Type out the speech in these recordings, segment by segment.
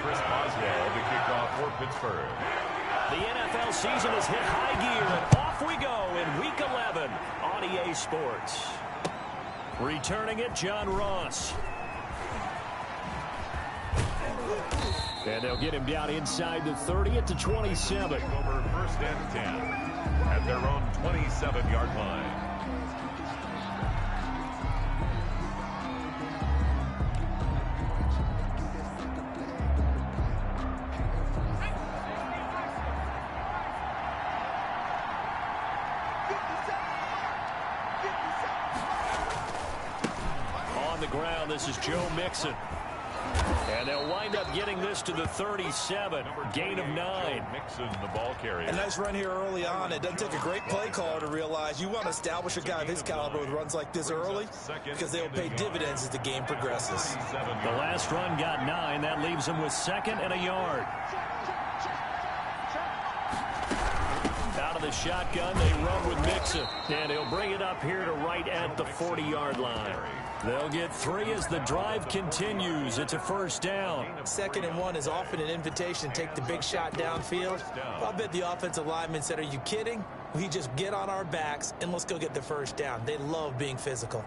Chris Boswell to kick off for Pittsburgh. The NFL season has hit high gear, and off we go in Week 11 on EA Sports. Returning it, John Ross. And they'll get him down inside the 30 at the 27. Over first and 10 at their own 27-yard line. On the ground, this is Joe Mixon. And they'll wind up getting this to the 37. Gain of 9. Mixon, the ball carrier. A nice run here early on. It doesn't take a great play caller to realize you want to establish a guy of his caliber with runs like this early because they'll pay dividends as the game progresses. The last run got 9. That leaves them with 2nd and a yard. Out of the shotgun, they run with Mixon. And he'll bring it up here to right at the 40-yard line. They'll get 3 as the drive continues. It's a first down. 2nd and 1 is often an invitation to take the big shot downfield. I'll bet the offensive lineman said, "Are you kidding? We just get on our backs and let's go get the first down." They love being physical.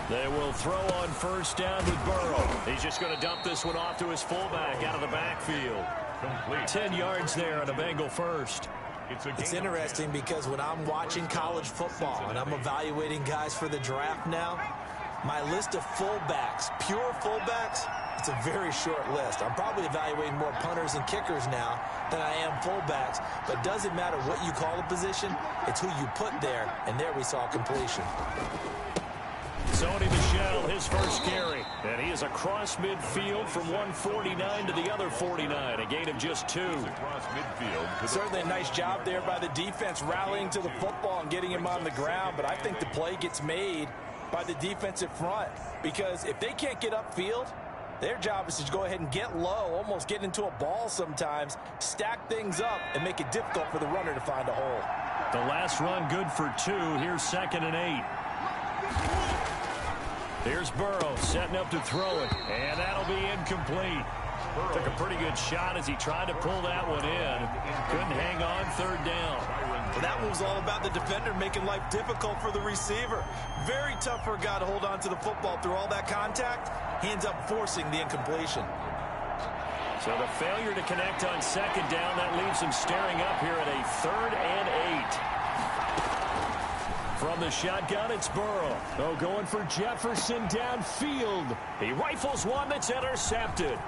They will throw on first down with Burrow. He's just going to dump this one off to his fullback out of the backfield. Complete. 10 yards there and a Bengal first. It's interesting because when I'm watching college football and I'm evaluating guys for the draft now, my list of fullbacks, pure fullbacks, it's a very short list. I'm probably evaluating more punters and kickers now than I am fullbacks, but it doesn't matter what you call a position, it's who you put there, and there we saw completion. Sony Michel, his first carry. And he is across midfield from 149 to the other 49. A gain of just 2. Across midfield. Certainly a nice job there by the defense rallying to the football and getting him on the ground. But I think the play gets made by the defensive front. Because if they can't get upfield, their job is to go ahead and get low, almost get into a ball sometimes, stack things up, and make it difficult for the runner to find a hole. The last run good for 2. Here's 2nd and 8. Here's Burrow setting up to throw it, and that'll be incomplete. Took a pretty good shot as he tried to pull that one in. Couldn't hang on, 3rd down. Well, that one was all about the defender making life difficult for the receiver. Very tough for a guy to hold on to the football through all that contact. He ends up forcing the incompletion. So the failure to connect on 2nd down, that leaves him staring up here at a 3rd and 8. From the shotgun, it's Burrow. Oh, going for Jefferson downfield. He rifles one that's intercepted.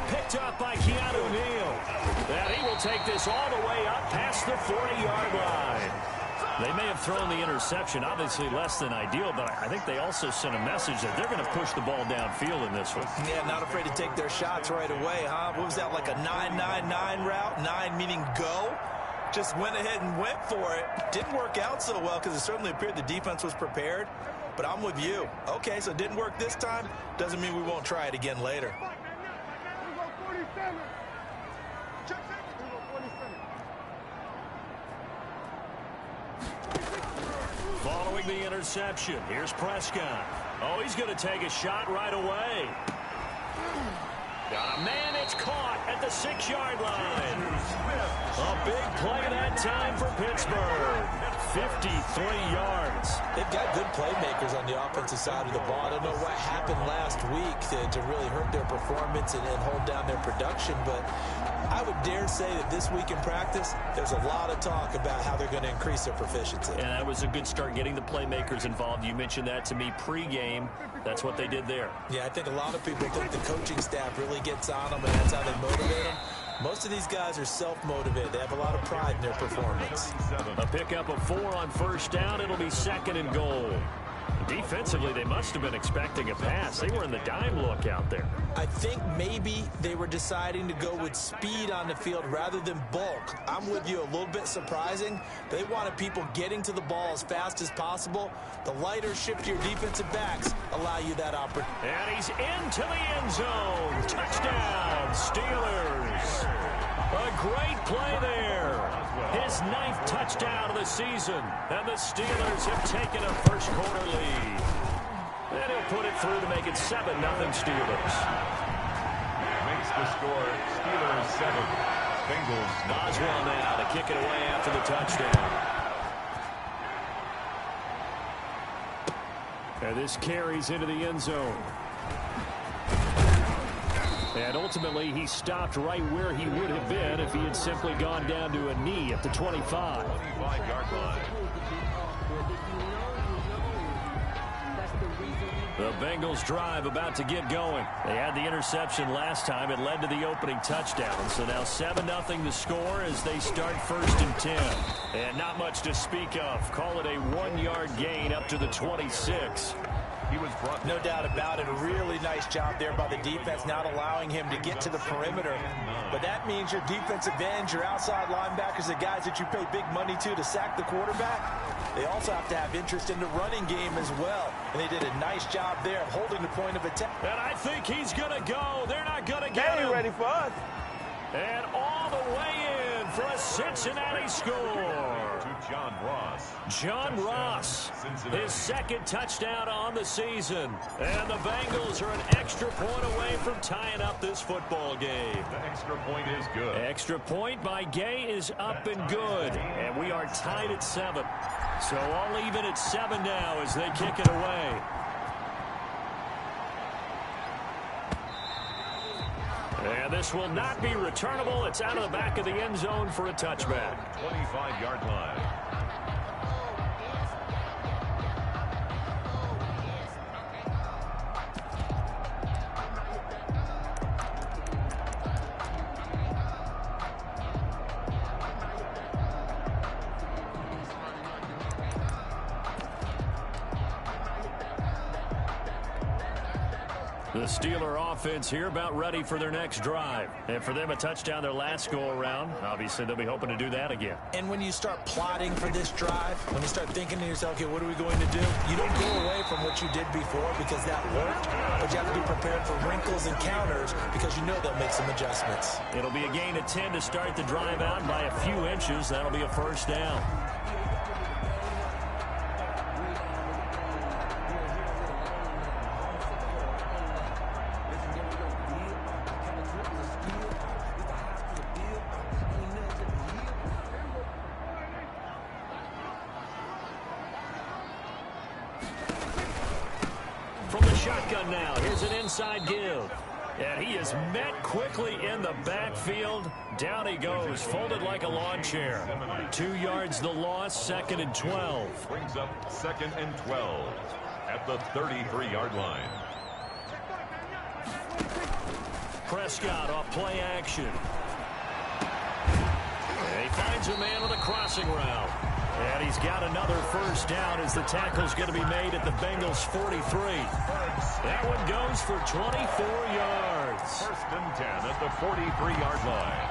Picked up by Keanu Neal. And he will take this all the way up past the 40-yard line. They may have thrown the interception, obviously less than ideal, but I think they also sent a message that they're going to push the ball downfield in this one. Yeah, not afraid to take their shots right away, huh? What was that, like a 9-9-9 route? 9 meaning go? Just went ahead and went for it. Didn't work out so well because it certainly appeared the defense was prepared. But I'm with you. Okay, so it didn't work this time. Doesn't mean we won't try it again later. Following the interception, here's Prescott. Oh, he's going to take a shot right away. Got a man, it's caught at the 6-yard line. A big play that time for Pittsburgh. 53 yards. They've got good playmakers on the offensive side of the ball. I don't know what happened last week to really hurt their performance and hold down their production, but I would dare say that this week in practice, there's a lot of talk about how they're going to increase their proficiency. And that was a good start getting the playmakers involved. You mentioned that to me pregame. That's what they did there. Yeah, I think a lot of people think the coaching staff really gets on them, and that's how they motivate them. Most of these guys are self-motivated. They have a lot of pride in their performance. A pickup of 4 on first down. It'll be 2nd and goal. Defensively, they must have been expecting a pass. They were in the dime look out there. I think maybe they were deciding to go with speed on the field rather than bulk. I'm with you, a little bit surprising. They wanted people getting to the ball as fast as possible. The lighter, shiftier defensive backs allow you that opportunity. And he's into the end zone. Touchdown, Steelers. A great play there. His 9th touchdown of the season. And the Steelers have taken a first-quarter lead. And he'll put it through to make it 7-0 Steelers. Makes the score Steelers 7. Bengals. Boswell now to kick it away after the touchdown. And this carries into the end zone. And ultimately, he stopped right where he would have been if he had simply gone down to a knee at the 25. 25-yard line. The Bengals drive about to get going. They had the interception last time. It led to the opening touchdown. So now 7-0 the score as they start 1st and 10. And not much to speak of. Call it a 1-yard gain up to the 26. He was brought. No doubt about it. A really nice job there by the defense, not allowing him to get to the perimeter. But that means your defensive ends, your outside linebackers, the guys that you pay big money to sack the quarterback, they also have to have interest in the running game as well. And they did a nice job there of holding the point of attack. And I think he's going to go. They're not going to get him. Ready for us. And all the way in for a Cincinnati score. To John Ross. John Ross, his 2nd touchdown on the season. And the Bengals are an extra point away from tying up this football game. The extra point is good. Extra point by Gay is up and good. And we are tied at 7. So all even at 7 now as they kick it away. And this will not be returnable. It's out of the back of the end zone for a touchback. 25-yard line. The Steeler offense here about ready for their next drive. And for them, a touchdown their last go-around. Obviously, they'll be hoping to do that again. And when you start plotting for this drive, when you start thinking to yourself, okay, what are we going to do? You don't go away from what you did before because that worked, but you have to be prepared for wrinkles and counters because you know they'll make some adjustments. It'll be a gain of 10 to start the drive out by a few inches. That'll be a first down. From the shotgun now, here's an inside give. And he is met quickly in the backfield. Down he goes, folded like a lawn chair. 2 yards the loss, 2nd and 12. Brings up 2nd and 12 at the 33-yard line. Prescott off play action. And he finds a man on the crossing route. And he's got another first down as the tackle's going to be made at the Bengals' 43. That one goes for 24 yards. 1st and 10 at the 43-yard line.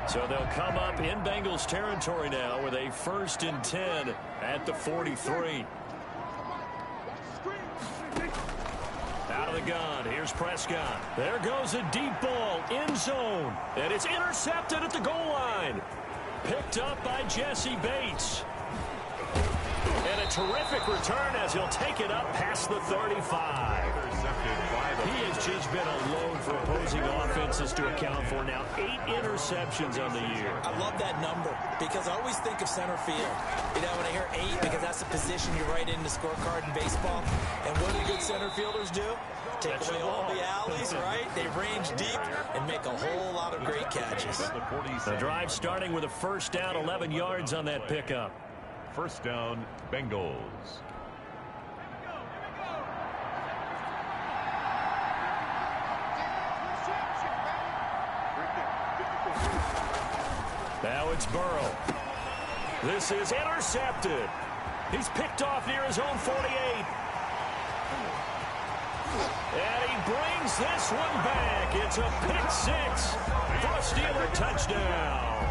So they'll come up in Bengals territory now with a 1st and 10 at the 43. Out of the gun, here's Prescott. There goes a deep ball, end zone, and it's intercepted at the goal line. Picked up by Jesse Bates. And a terrific return as he'll take it up past the 35. He has just been a load for opposing offenses to account for now. 8 interceptions on the year. I love that number because I always think of center field. You know, when I hear 8, because that's a position you write in the scorecard in baseball. And what do good center fielders do? Take away all the alleys, right? They range deep and make a whole lot of great catches. The drive starting with a first down, 11 yards on that pickup. First down, Bengals. Now it's Burrow. This is intercepted. He's picked off near his own 48. And he brings this one back. It's a pick 6 for a Steeler touchdown.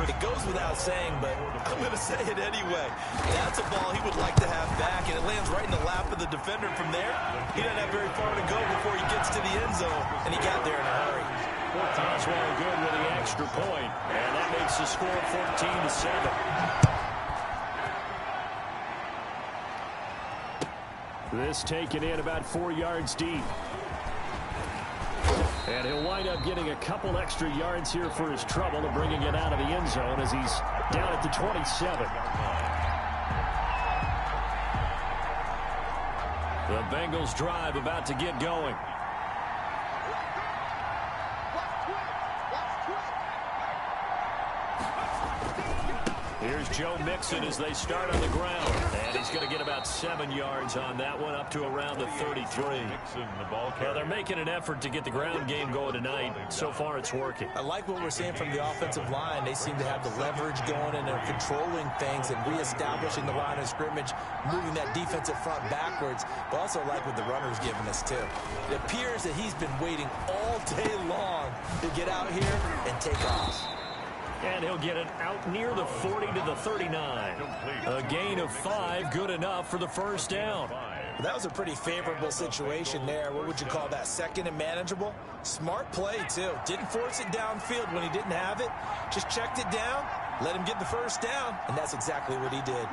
It goes without saying, but I'm going to say it anyway. That's a ball he would like to have back, and it lands right in the lap of the defender. From there, he doesn't have very far to go before he gets to the end zone, and he got there in a hurry. Oswald good with the extra point, and that makes the score 14-7. This taken in about 4 yards deep. And he'll wind up getting a couple extra yards here for his trouble and bringing it out of the end zone as he's down at the 27. The Bengals drive about to get going. Here's Joe Mixon as they start on the ground. And he's going to get about 7 yards on that one, up to around the 33. Well, they're making an effort to get the ground game going tonight. So far, it's working. I like what we're seeing from the offensive line. They seem to have the leverage going, and they're controlling things and reestablishing the line of scrimmage, moving that defensive front backwards. But also like what the runner's giving us, too. It appears that he's been waiting all day long to get out here and take off. And he'll get it out near the 40 to the 39. A gain of 5, good enough for the first down. That was a pretty favorable situation there. What would you call that? Second and manageable? Smart play, too. Didn't force it downfield when he didn't have it. Just checked it down, let him get the first down, and that's exactly what he did.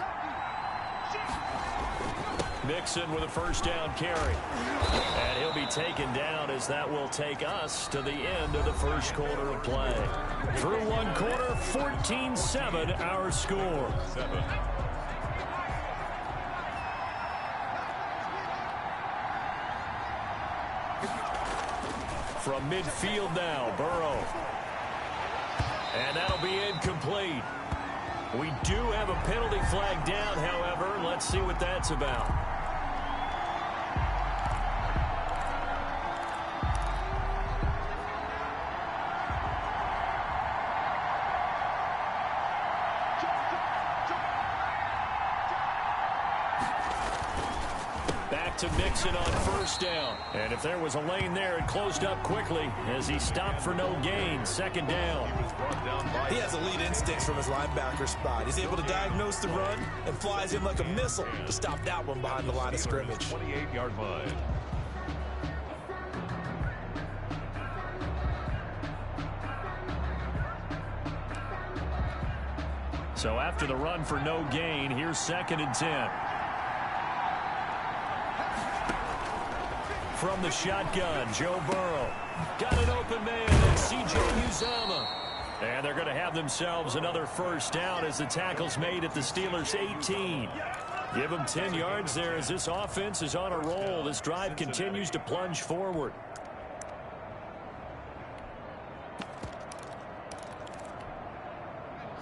Mixon with a first down carry. And he'll be taken down as that will take us to the end of the first quarter of play. Through one quarter, 14-7 our score. From midfield now, Burrow. And that'll be incomplete. We do have a penalty flag down, however. Let's see what that's about. To Mixon on first down. And if there was a lane there, it closed up quickly as he stopped for no gain. Second down. He has elite instincts from his linebacker spot. He's able to diagnose the run and flies in like a missile to stop that one behind the line of scrimmage. 28-yard line. So after the run for no gain, here's 2nd and 10. From the shotgun, Joe Burrow. Got an open man, and C.J. Uzomah. And they're going to have themselves another first down as the tackle's made at the Steelers' 18. Give them 10 yards there as this offense is on a roll. This drive continues to plunge forward.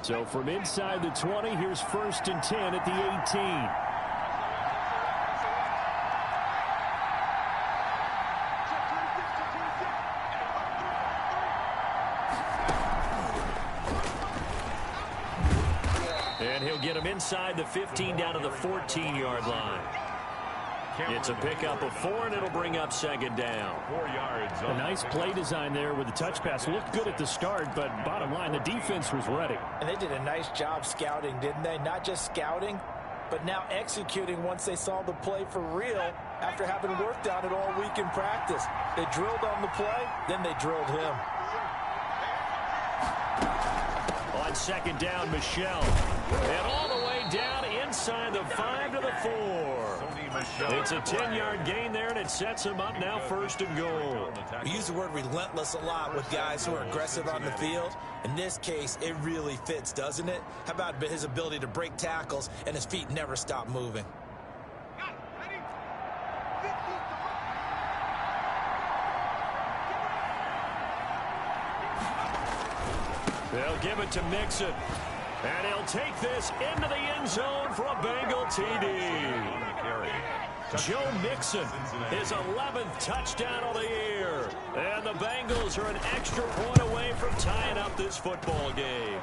So from inside the 20, here's 1st and 10 at the 18. Get him inside the 15 down to the 14-yard line. It's a pickup of 4, and it'll bring up 2nd down. 4 yards. A nice play design there with the touch pass. Looked good at the start, but bottom line, the defense was ready. And they did a nice job scouting, didn't they? Not just scouting, but now executing once they saw the play for real after having worked on it all week in practice. They drilled on the play, then they drilled him. On 2nd down, Michelle. And all the way down inside the 5 to the 4. It's a 10-yard gain there, and it sets him up now 1st and goal. We use the word relentless a lot with guys who are aggressive on the field. In this case, it really fits, doesn't it? How about his ability to break tackles and his feet never stop moving? They'll give it to Mixon. And he'll take this into the end zone for a Bengal TD. Joe Mixon, his 11th touchdown of the year. And the Bengals are an extra point away from tying up this football game.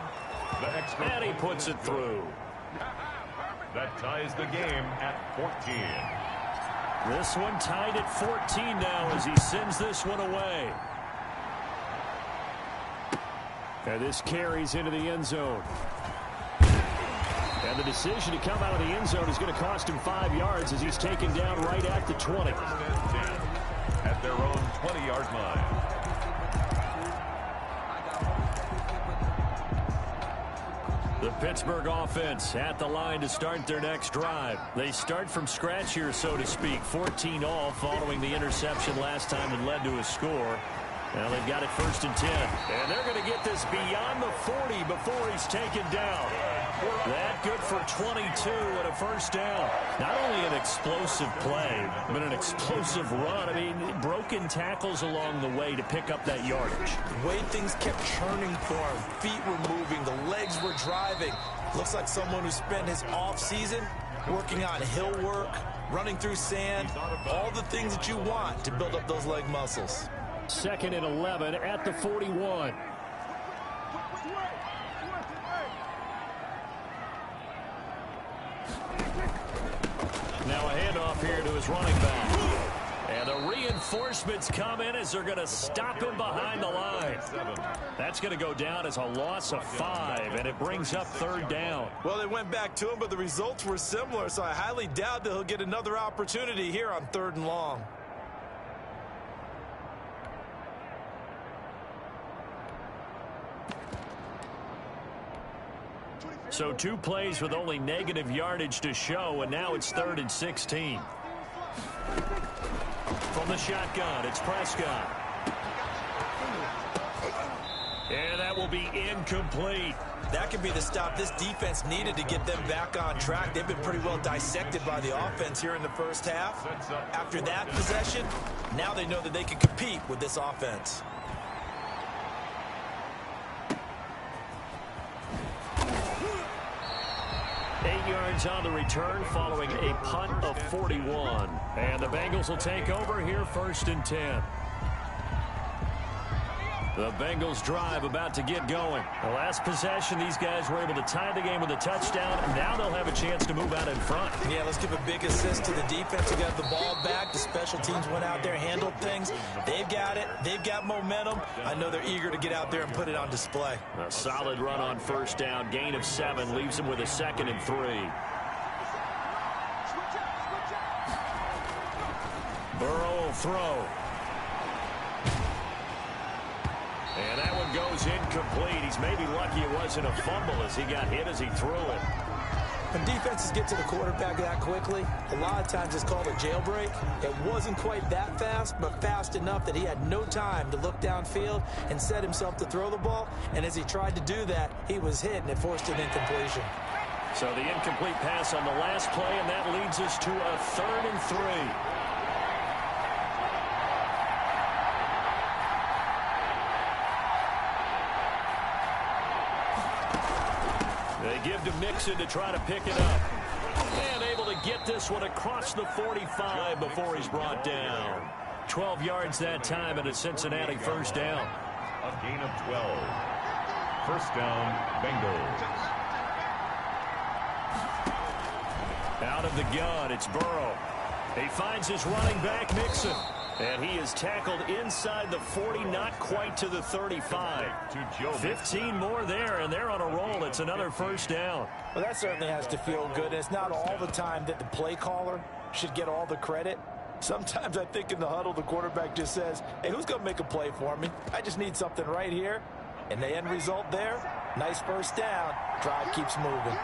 And he puts it through. That ties the game at 14. This one tied at 14 now as he sends this one away. And this carries into the end zone. And the decision to come out of the end zone is going to cost him 5 yards as he's taken down right at the 20. At their own 20-yard line. The Pittsburgh offense at the line to start their next drive. They start from scratch here, so to speak. 14 all following the interception last time that led to a score. Now they've got it 1st and 10. And they're going to get this beyond the 40 before he's taken down. That good for 22 and a first down. Not only an explosive play, but an explosive run. I mean, broken tackles along the way to pick up that yardage. The way things kept churning for him. Feet were moving. The legs were driving. Looks like someone who spent his off-season working on hill work, running through sand, all the things that you want to build up those leg muscles. 2nd and 11 at the 41. Now a handoff here to his running back. And the reinforcements come in as they're going to stop him behind the line. That's going to go down as a loss of 5, and it brings up 3rd down. Well, they went back to him, but the results were similar, so I highly doubt that he'll get another opportunity here on 3rd and long. So 2 plays with only negative yardage to show, and now it's 3rd and 16. From the shotgun, it's Prescott. And that will be incomplete. That could be the stop this defense needed to get them back on track. They've been pretty well dissected by the offense here in the first half. After that possession, now they know that they can compete with this offense. On the return following a punt of 41. And the Bengals will take over here 1st and 10. The Bengals drive about to get going. The last possession, these guys were able to tie the game with a touchdown, and now they'll have a chance to move out in front. Yeah, let's give a big assist to the defense who got the ball back. The special teams went out there, handled things. They've got it. They've got momentum. I know they're eager to get out there and put it on display. A solid run on 1st down. Gain of 7 leaves them with a 2nd and 3. Burrow will throw. And that one goes incomplete. He's maybe lucky it wasn't a fumble as he got hit as he threw it. When defenses get to the quarterback that quickly, a lot of times it's called a jailbreak. It wasn't quite that fast, but fast enough that he had no time to look downfield and set himself to throw the ball. And as he tried to do that, he was hit, and it forced an incompletion. So the incomplete pass on the last play, and that leads us to a 3rd and 3. They give to Mixon to try to pick it up. And able to get this one across the 45 before he's brought down. 12 yards that time and a Cincinnati 1st down. A gain of 12. 1st down, Bengals. Out of the gun, it's Burrow. He finds his running back, Mixon. And he is tackled inside the 40, not quite to the 35. 15 more there, and they're on a roll. It's another 1st down. Well, that certainly has to feel good. It's not all the time that the play caller should get all the credit. Sometimes I think in the huddle, the quarterback just says, hey, who's going to make a play for me? I just need something right here. And the end result there, nice 1st down. Drive keeps moving.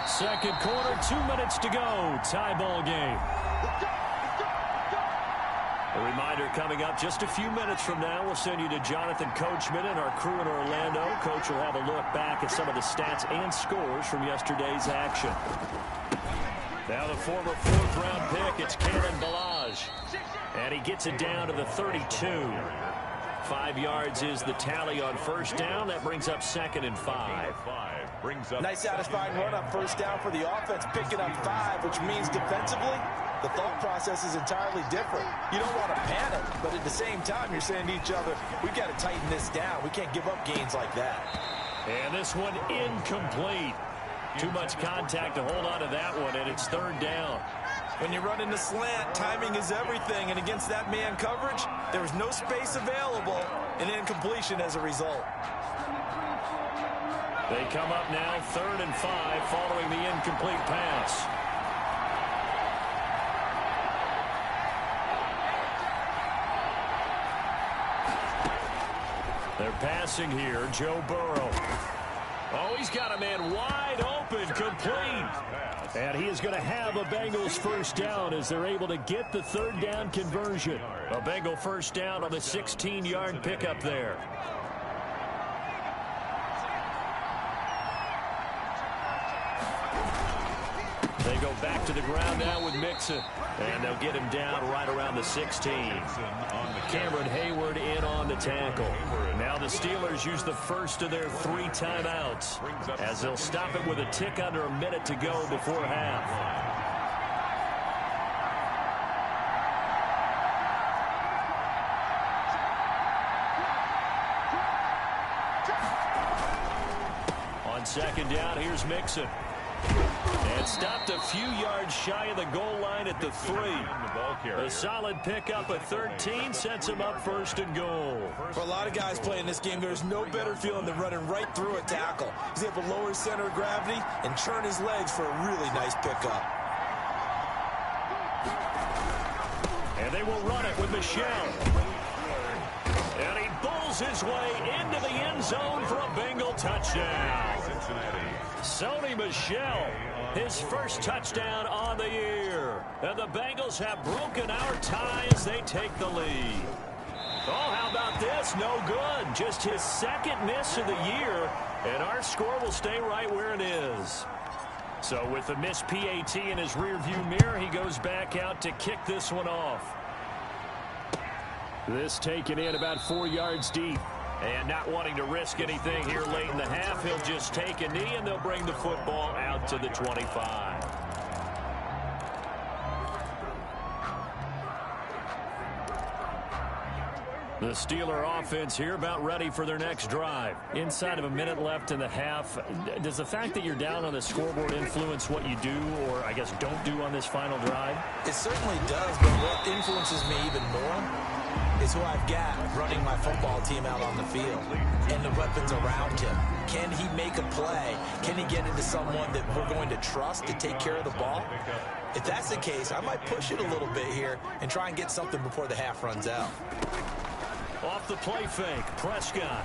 2nd quarter, 2 minutes to go. Tie ball game. A reminder coming up just a few minutes from now. We'll send you to Jonathan Coachman and our crew in Orlando. Coach will have a look back at some of the stats and scores from yesterday's action. Now the former 4th-round pick, it's Kalen Ballage. And he gets it down to the 32. 5 yards is the tally on 1st down. That brings up 2nd and 5. Nice satisfying run on 1st down for the offense, picking up 5, which means defensively, the thought process is entirely different. You don't want to panic, but at the same time, you're saying to each other, we've got to tighten this down. We can't give up gains like that. And this one incomplete. Too much contact to hold on to that one, and it's 3rd down. When you run into slant, timing is everything, and against that man coverage, there was no space available, and incompletion as a result. They come up now 3rd and 5 following the incomplete pass. They're passing here, Joe Burrow. Oh, he's got a man wide open, complete. And he is going to have a Bengals first down as they're able to get the 3rd down conversion. A Bengal first down on the 16-yard pickup there. They go back to the ground now with Mixon. And they'll get him down right around the 16. Cameron Hayward in on the tackle. Now the Steelers use the first of their 3 timeouts as they'll stop it with a tick under a minute to go before half. On 2nd down, here's Mixon. And stopped a few yards shy of the goal line at the 3. A solid pickup at 13 sets him up 1st and goal. For a lot of guys playing this game, there's no better feeling than running right through a tackle. He's able to lower his center of gravity and churn his legs for a really nice pickup. And they will run it with Michel. And he bulls his way into the end zone for a Bengal touchdown. Sony Michel, his first touchdown on the year. And the Bengals have broken our tie as they take the lead. Oh, how about this? No good. Just his 2nd miss of the year. And our score will stay right where it is. So with the missed PAT in his rearview mirror, he goes back out to kick this one off. This taken in about 4 yards deep. And not wanting to risk anything here late in the half, he'll just take a knee and they'll bring the football out to the 25. The Steeler offense here about ready for their next drive. Inside of a minute left in the half, does the fact that you're down on the scoreboard influence what you do or, I guess, don't do on this final drive? It certainly does, but what influences me even more is who I've got running my football team out on the field and the weapons around him. Can he make a play? Can he get into someone that we're going to trust to take care of the ball? If that's the case, I might push it a little bit here and try and get something before the half runs out. Off the play fake, Prescott.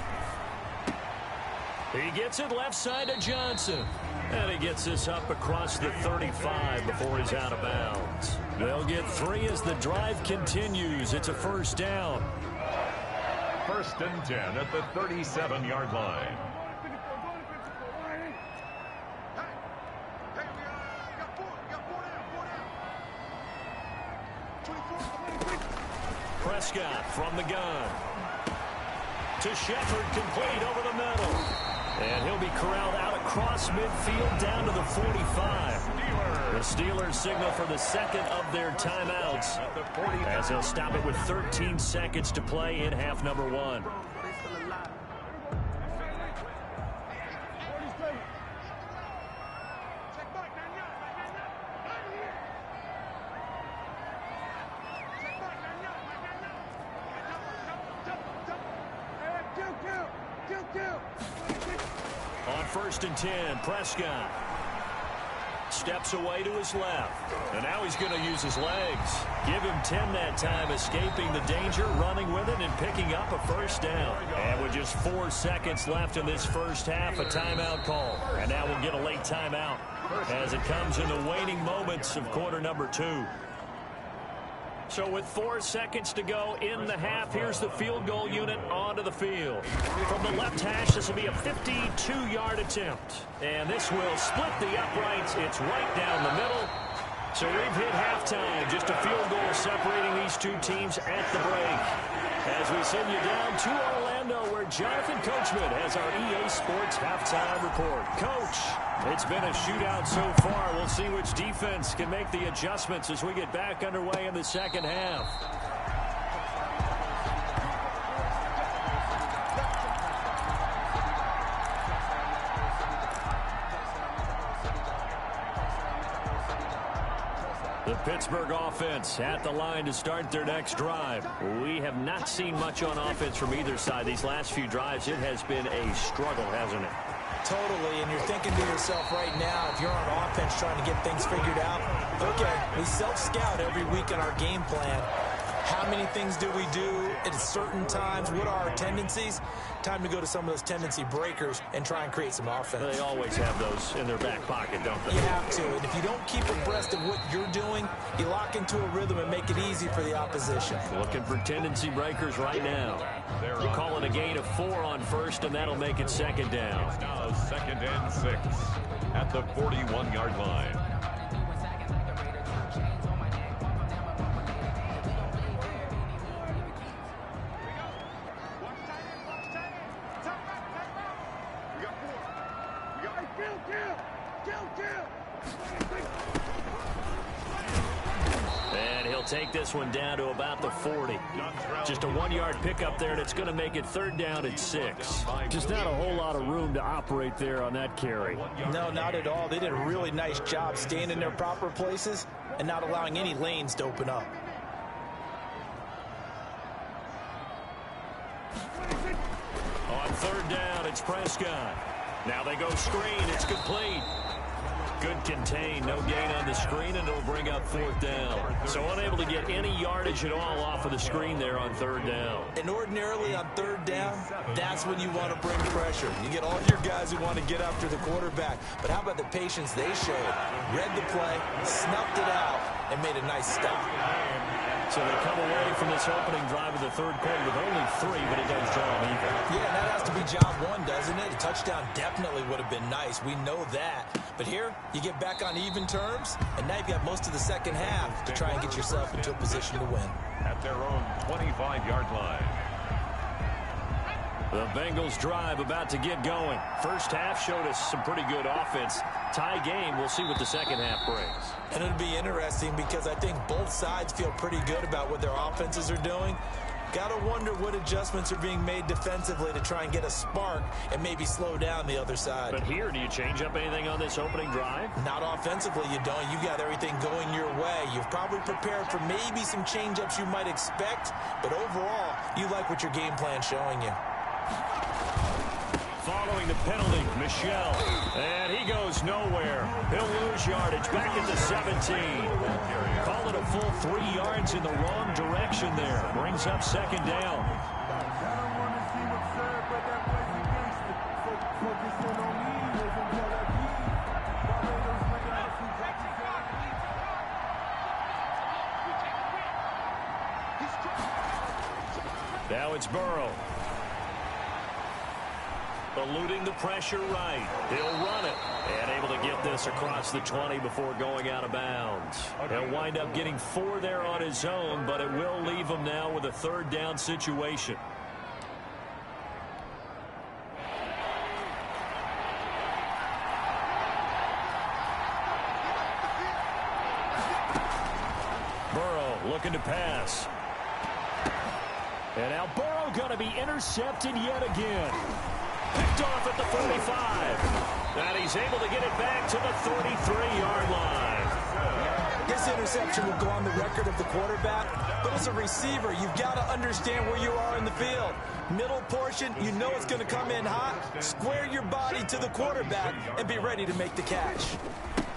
He gets it left side to Johnson. And he gets this up across the 35 before he's out of bounds. They'll get 3 as the drive continues. It's a first down. 1st and 10 at the 37-yard line. Prescott from the gun. To Shepard, complete over the middle. And he'll be corralled out across midfield down to the 45. The Steelers signal for the 2nd of their timeouts as they'll stop it with 13 seconds to play in half number 1. On 1st and 10, Prescott steps away to his left. And now he's going to use his legs. Give him 10 that time, escaping the danger, running with it, and picking up a first down. And with just 4 seconds left in this first half, a timeout call. And now we'll get a late timeout as it comes in the waning moments of quarter number 2. So with 4 seconds to go in the half, here's the field goal unit onto the field. From the left hash, this will be a 52-yard attempt. And this will split the uprights. It's right down the middle. So we've hit halftime. Just a field goal separating these two teams at the break. As we send you down to Orlando, where Jonathan Coachman has our EA Sports halftime report. Coach, it's been a shootout so far. We'll see which defense can make the adjustments as we get back underway in the second half. The Pittsburgh offense at the line to start their next drive. We have not seen much on offense from either side. These last few drives, it has been a struggle, hasn't it? Totally, and you're thinking to yourself right now, if you're on offense trying to get things figured out, okay, we self-scout every week in our game plan. How many things do we do at certain times? What are our tendencies? Time to go to some of those tendency breakers and try and create some offense. They always have those in their back pocket, don't they? You have to, and if you don't keep abreast of what you're doing, you lock into a rhythm and make it easy for the opposition. Looking for tendency breakers right now. We'll call it a gain of 4 on first, and that'll make it second down. Now 2nd and 6 at the 41-yard line. And he'll take this one down to about the 40. Just a 1-yard pickup there, and it's going to make it 3rd down and 6. Just not a whole lot of room to operate there on that carry. No, not at all. They did a really nice job staying in their proper places and not allowing any lanes to open up. On 3rd down, it's Prescott. Now they go screen. It's complete. Good contain. No gain on the screen, and it'll bring up 4th down. So unable to get any yardage at all off of the screen there on 3rd down. And ordinarily on 3rd down, that's when you want to bring pressure. You get all your guys who want to get after the quarterback. But how about the patience they showed? Read the play, snuffed it out, and made a nice stop. So they come away from this opening drive of the 3rd quarter with only 3, but it does draw them even. Yeah, that has to be job 1, doesn't it? A touchdown definitely would have been nice. We know that. But here, you get back on even terms, and now you've got most of the second half to try and get yourself into a position to win. At their own 25-yard line. The Bengals drive about to get going. First half showed us some pretty good offense. Tie game, we'll see what the second half brings. And it'll be interesting because I think both sides feel pretty good about what their offenses are doing. Got to wonder what adjustments are being made defensively to try and get a spark and maybe slow down the other side. But here, do you change up anything on this opening drive? Not offensively, you don't. You got everything going your way. You've probably prepared for maybe some change-ups you might expect, but overall, you like what your game plan's showing you. Following the penalty, Michel. And he goes nowhere. He'll lose yardage back at the 17. Call it a full 3 yards in the wrong direction there. Brings up 2nd down. Now it's Burrow. Eluding the pressure right. He'll run it. And able to get this across the 20 before going out of bounds. He'll wind up getting 4 there on his own, but it will leave him now with a 3rd down situation. Burrow looking to pass. And now Burrow going to be intercepted yet again. Picked off at the 45. And he's able to get it back to the 33-yard line. This interception will go on the record of the quarterback, but as a receiver, you've got to understand where you are in the field. Middle portion, you know it's going to come in hot. Square your body to the quarterback and be ready to make the catch.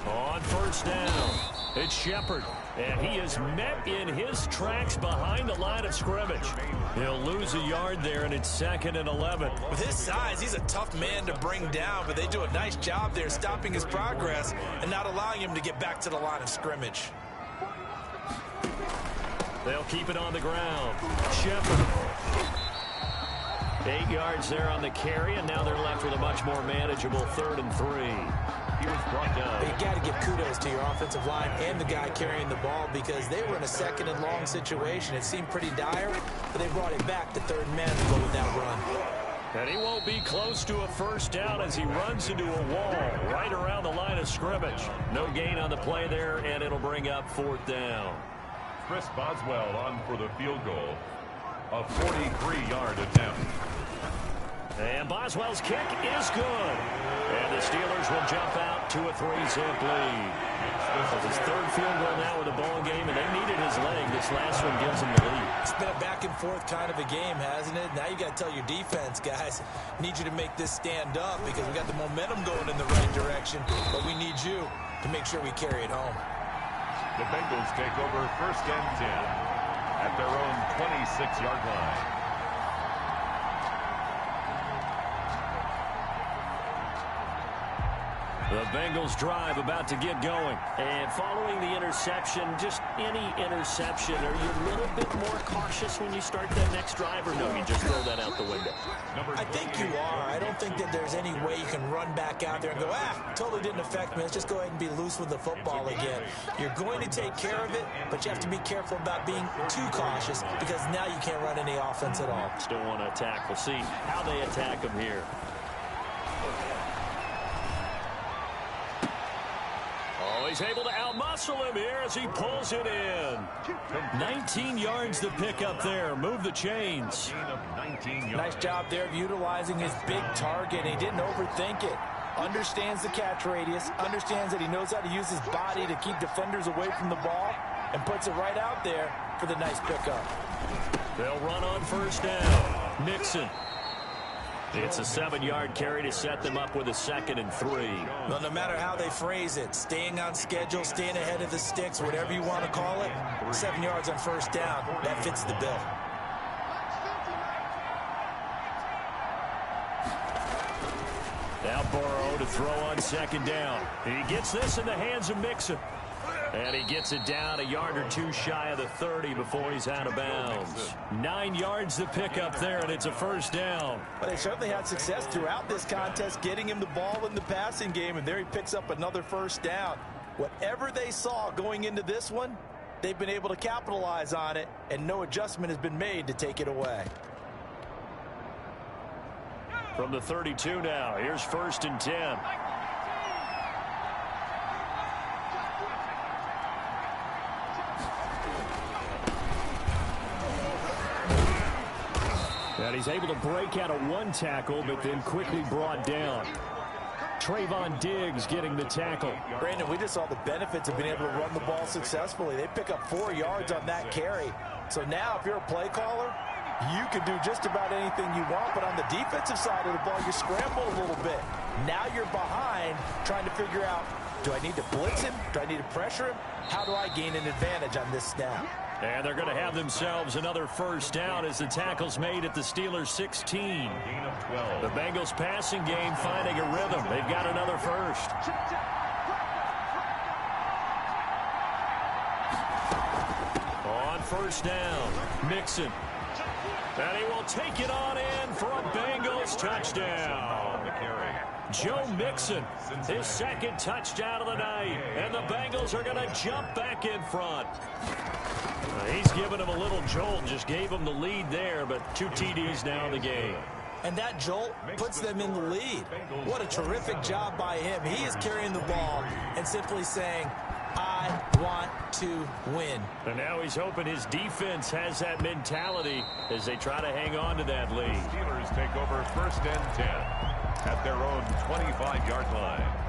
On 1st down, it's Shepard. And he is met in his tracks behind the line of scrimmage. He'll lose a yard there, and it's 2nd and 11. With his size, he's a tough man to bring down, but they do a nice job there stopping his progress and not allowing him to get back to the line of scrimmage. They'll keep it on the ground. Shepard. 8 yards there on the carry, and now they're left with a much more manageable 3rd and 3. He was brought down. You got to give kudos to your offensive line and the guy carrying the ball because they were in a 2nd and long situation. It seemed pretty dire, but they brought it back to 3rd man to go with that run. And he won't be close to a 1st down as he runs into a wall right around the line of scrimmage. No gain on the play there, and it'll bring up 4th down. Chris Boswell on for the field goal. A 43-yard attempt. And Boswell's kick is good. And the Steelers will jump out to a 3-zip lead. His third field goal now with the ball game, and they needed his leg. This last one gives them the lead. It's been a back-and-forth kind of a game, hasn't it? Now you got to tell your defense, guys, need you to make this stand up because we got the momentum going in the right direction, but we need you to make sure we carry it home. The Bengals take over 1st and 10 at their own 26-yard line. The Bengals drive about to get going. And following the interception, just any interception, are you a little bit more cautious when you start that next drive, or no, you just throw that out the window? I think you are. I don't think that there's any way you can run back out there and go, totally didn't affect me. Let's just go ahead and be loose with the football again. You're going to take care of it, but you have to be careful about being too cautious because now you can't run any offense at all. Still want to attack. We'll see how they attack him here. He's able to outmuscle him here as he pulls it in. 19 yards to pick up there. Move the chains. Nice job there of utilizing his big target. He didn't overthink it. Understands the catch radius. Understands that he knows how to use his body to keep defenders away from the ball. And puts it right out there for the nice pickup. They'll run on 1st down. Mixon. It's a 7-yard carry to set them up with a 2nd and 3. Well, no matter how they phrase it, staying on schedule, staying ahead of the sticks, whatever you want to call it, 7 yards on 1st down, that fits the bill. Now Burrow to throw on 2nd down. He gets this in the hands of Mixon. And he gets it down a yard or two shy of the 30 before he's out of bounds. 9 yards to pick up there, and it's a 1st down. But they certainly had success throughout this contest getting him the ball in the passing game, and there he picks up another 1st down. Whatever they saw going into this one, they've been able to capitalize on it, and no adjustment has been made to take it away. From the 32 now, here's 1st and 10. And he's able to break out of one tackle, but then quickly brought down. Trayvon Diggs getting the tackle. Brandon, we just saw the benefits of being able to run the ball successfully. They pick up 4 yards on that carry. So now if you're a play caller, you can do just about anything you want, but on the defensive side of the ball, you scramble a little bit. Now you're behind trying to figure out, do I need to blitz him? Do I need to pressure him? How do I gain an advantage on this snap? And they're going to have themselves another 1st down as the tackle's made at the Steelers' 16. The Bengals passing game finding a rhythm. They've got another 1st. On 1st down, Mixon. And he will take it on in for a Bengals touchdown. Joe Mixon, his 2nd touchdown of the night. And the Bengals are going to jump back in front. He's given him a little jolt, just gave him the lead there, but 2 TDs now in the game. And that jolt puts them in the lead. What a terrific job by him. He is carrying the ball and simply saying, I want to win. And now he's hoping his defense has that mentality as they try to hang on to that lead. Steelers take over 1st and 10 at their own 25-yard line.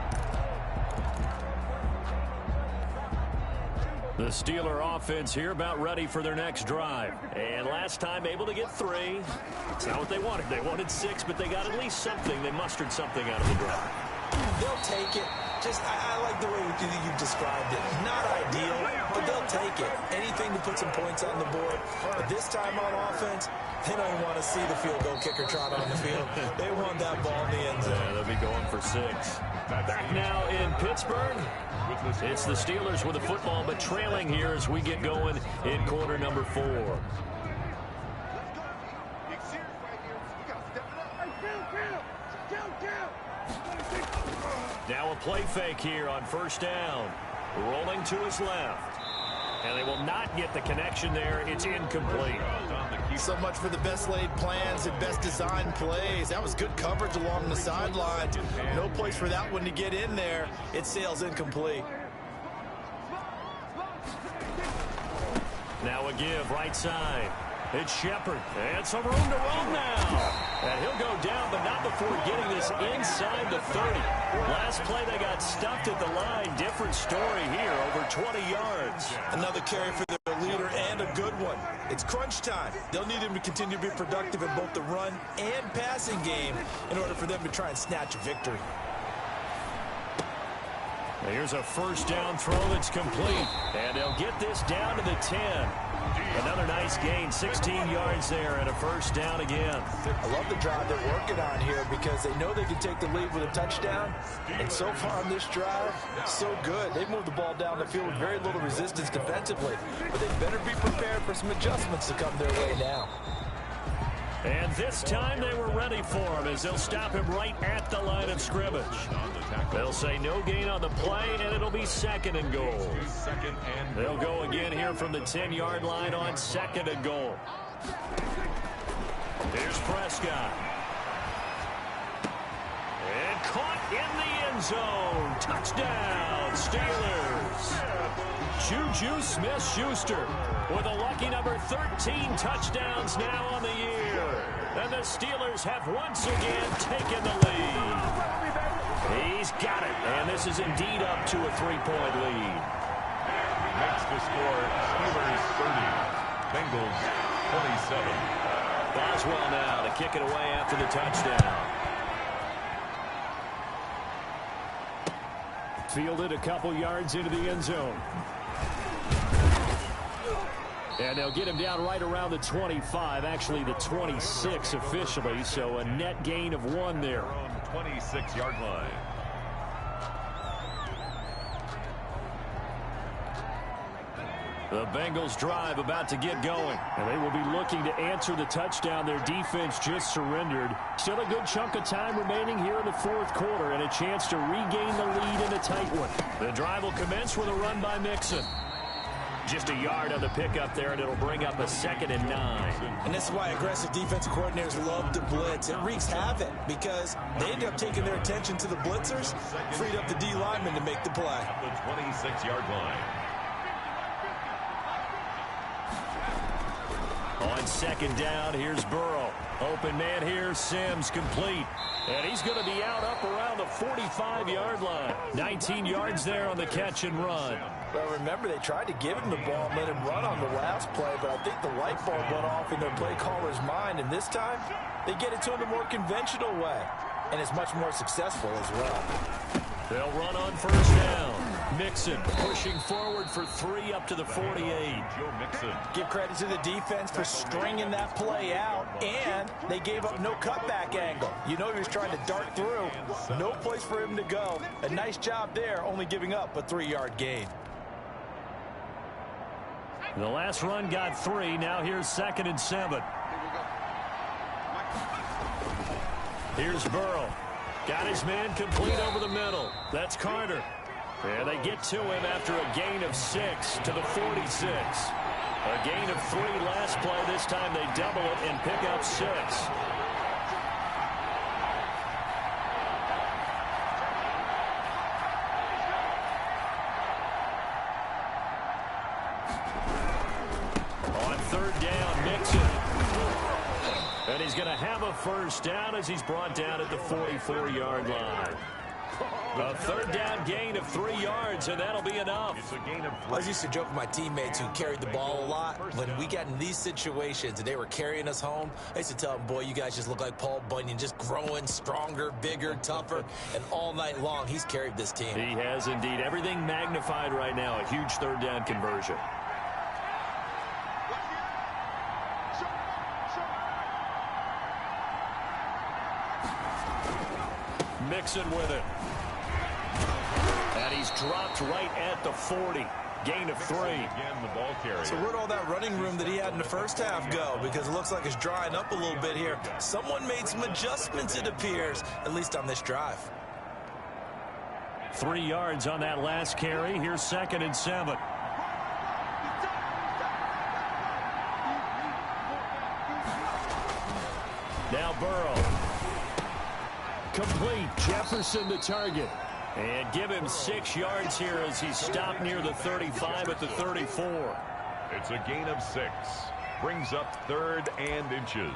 The Steeler offense here about ready for their next drive. And last time able to get 3. It's not what they wanted. They wanted 6, but they got at least something. They mustered something out of the drive. They'll take it. I like the way you described it. Not ideal, but they'll take it. Anything to put some points on the board. But this time on offense, they don't want to see the field goal kicker trot on the field. They want that ball in the end zone. Yeah, they'll be going for 6. Back now in Pittsburgh. It's the Steelers with the football, but trailing here as we get going in quarter number 4. Now a play fake here on 1st down. Rolling to his left. And they will not get the connection there. It's incomplete. So much for the best laid plans and best designed plays. That was good coverage along the sidelines. No place for that one to get in there. It sails incomplete. Now a give right side. It's Shepard. And some room to run now. And he'll go down, but not before getting this is inside the 30. Last play, they got stuffed at the line. Different story here, over 20 yards. Another carry for their leader and a good one. It's crunch time. They'll need him to continue to be productive in both the run and passing game in order for them to try and snatch a victory. Here's a first down throw that's complete. And they'll get this down to the 10. Another nice gain, 16 yards there, and a first down again. I love the drive they're working on here because they know they can take the lead with a touchdown. And so far on this drive, so good. They moved the ball down the field with very little resistance defensively. But they better be prepared for some adjustments to come their way now. And this time they were ready for him as they'll stop him right at the line of scrimmage. They'll say no gain on the play, and it'll be second and goal. They'll go again here from the 10-yard line on second and goal. Here's Prescott. And caught in the end zone. Touchdown, Steelers. Juju Smith-Schuster with a lucky number 13 touchdowns now on the year. And the Steelers have once again taken the lead. He's got it. And this is indeed up to a 3-point lead. Makes the score Steelers 30, Bengals 27. Boswell now to kick it away after the touchdown. Fielded a couple yards into the end zone. And they'll get him down right around the 25, actually the 26 officially, so a net gain of 1 there. 26-yard line. The Bengals drive about to get going. And they will be looking to answer the touchdown their defense just surrendered. Still a good chunk of time remaining here in the fourth quarter and a chance to regain the lead in a tight one. The drive will commence with a run by Mixon. Just a yard on the pickup there, and it'll bring up a 2nd and 9. And this is why aggressive defensive coordinators love to blitz. It wreaks havoc because they end up taking their attention to the blitzers, freed up the D lineman to make the play. The 26-yard line. On second down, here's Burrow. Open man here, Sims complete. And he's going to be out up around the 45-yard line. 19 yards there on the catch and run. Well, remember, they tried to give him the ball and let him run on the last play, but I think the light bulb went off in their play caller's mind, and this time they get it to him the more conventional way, and it's much more successful as well. They'll run on first down. Mixon pushing forward for 3 up to the 48. Joe Mixon. Give credit to the defense for stringing that play out, and they gave up no cutback angle. You know he was trying to dart through. No place for him to go. A nice job there, only giving up a 3-yard gain. The last run got 3. Now here's 2nd and 7. Here's Burrow. Got his man complete over the middle. That's Carter. And they get to him after a gain of 6 to the 46. A gain of 3 last play. This time they double it and pick up 6. On third down, Mixon. And he's going to have a first down as he's brought down at the 44-yard line. A third down gain of 3 yards, and that'll be enough. It's a gain of 3. I used to joke with my teammates who carried the ball a lot. When we got in these situations and they were carrying us home, I used to tell them, boy, you guys just look like Paul Bunyan, just growing stronger, bigger, tougher, and all night long he's carried this team. He has indeed. Everything magnified right now. A huge third down conversion. Mixon with it. And he's dropped right at the 40. Gain of 3. Again, the ball carrier. So where'd all that running room that he had in the first half go? Because it looks like it's drying up a little bit here. Someone made some adjustments, it appears, at least on this drive. 3 yards on that last carry. Here's 2nd and 7. Now Burrow. Complete. Jefferson the target. And give him 6 yards here as he's stopped near the 35 at the 34. It's a gain of 6. Brings up 3rd and inches.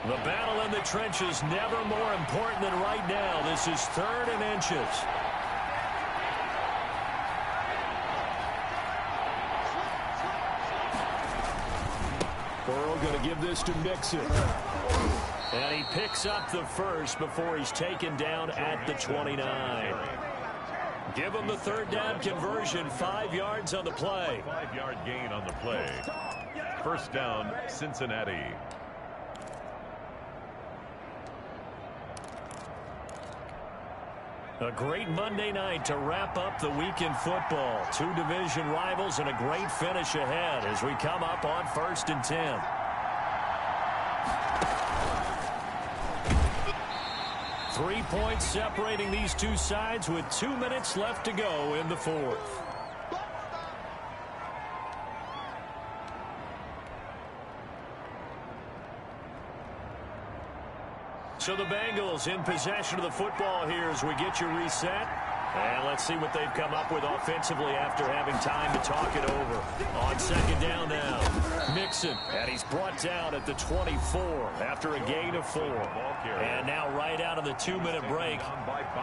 The battle in the trenches never more important than right now. This is 3rd and inches. Burrow going to give this to Mixon. And he picks up the first before he's taken down at the 29. Give him the 3rd down conversion, 5 yards on the play. 5-yard gain on the play. 1st down, Cincinnati. A great Monday night to wrap up the week in football. 2 division rivals and a great finish ahead as we come up on 1st and 10. Three points separating these two sides with 2 minutes left to go in the 4th. So the Bengals in possession of the football here as we get you reset. And let's see what they've come up with offensively after having time to talk it over. On 2nd down now, Mixon. And he's brought down at the 24 after a gain of 4. And now right out of the 2-minute break,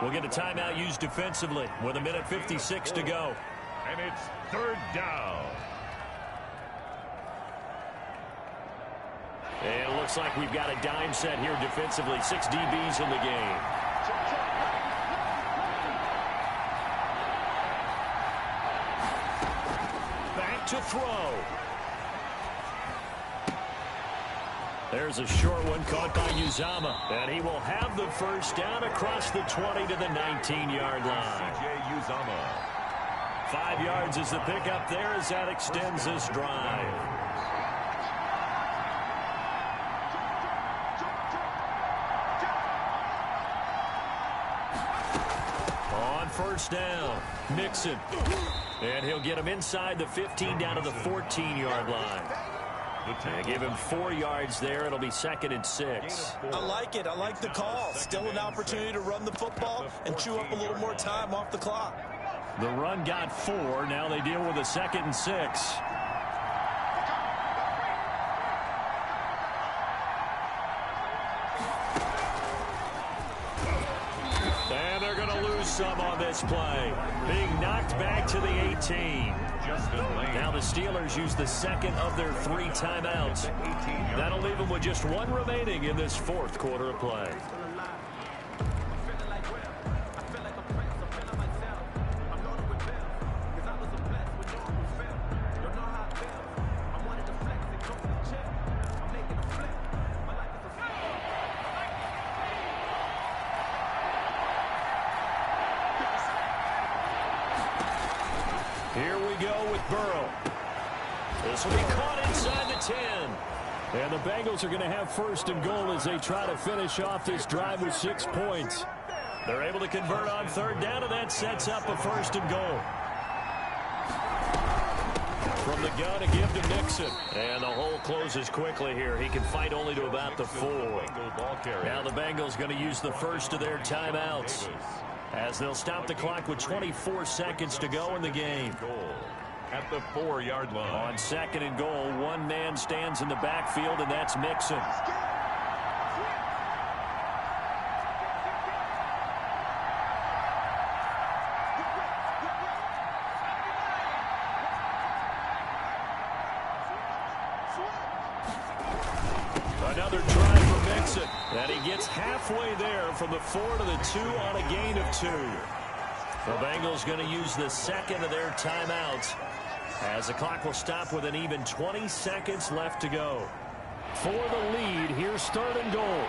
we'll get a timeout used defensively with 1:56 to go. And it's 3rd down. And it looks like we've got a dime set here defensively. 6 DBs in the game. Back to throw. There's a short one caught by Uzama. And he will have the 1st down across the 20 to the 19-yard line. Uzama. 5 yards is the pickup there as that extends this drive. On 1st down, Mixon. And he'll get him inside the 15 down to the 14-yard line. And give him 4 yards there. It'll be 2nd and 6. I like it. I like the call. Still an opportunity to run the football and chew up a little more time off the clock. The run got 4. Now they deal with a 2nd and 6. And they're going to lose some on this play. Being knocked back to the 18. Now the Steelers use the 2nd of their 3 timeouts. That'll leave them with just 1 remaining in this 4th quarter of play. Here we go with Burrow. This will be caught inside the 10. And the Bengals are going to have 1st and goal as they try to finish off this drive with 6 points. They're able to convert on 3rd down, and that sets up a 1st and goal. From the gun, a give to Mixon. And the hole closes quickly here. He can fight only to about the 4. Now the Bengals going to use the 1st of their timeouts, as they'll stop the clock with 24 seconds to go in the game. At the 4-yard line. On 2nd and goal, 1 man stands in the backfield, and that's Mixon. Another drive for Mixon. And he gets halfway there from the 4 to the 2 on a gain of 2. The Bengals going to use the 2nd of their timeouts, as the clock will stop with an even 20 seconds left to go. For the lead, here's 3rd and goal.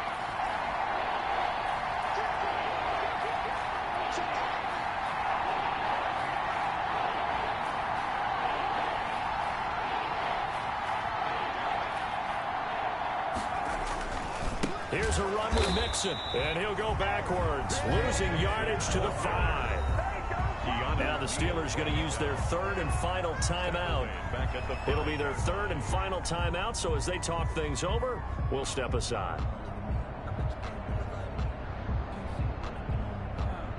Here's a run with Mixon, and he'll go backwards, losing yardage to the 5. Now the Steelers going to use their 3rd and final timeout. It'll be their 3rd and final timeout, so as they talk things over, we'll step aside.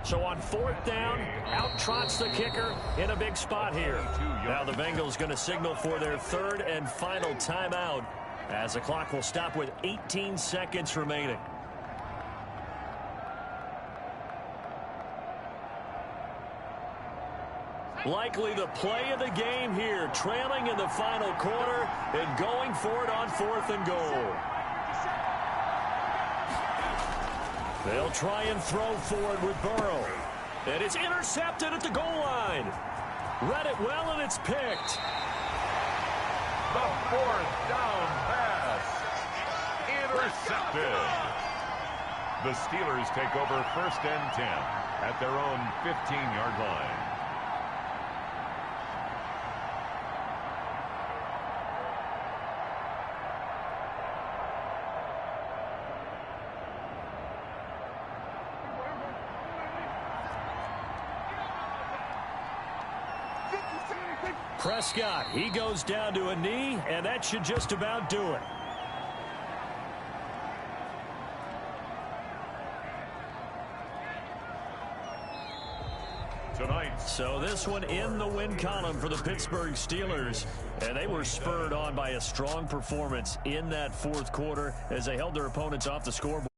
So on 4th down, out trots the kicker in a big spot here. Now the Bengals going to signal for their 3rd and final timeout as the clock will stop with 18 seconds remaining. Likely the play of the game here, trailing in the final quarter and going for it on 4th and goal. They'll try and throw forward with Burrow. And it's intercepted at the goal line. Read it well, and it's picked. The 4th down pass. Intercepted. The Steelers take over 1st and 10 at their own 15-yard line. Prescott, he goes down to a knee, and that should just about do it. Tonight. So this one in the win column for the Pittsburgh Steelers, and they were spurred on by a strong performance in that 4th quarter as they held their opponents off the scoreboard.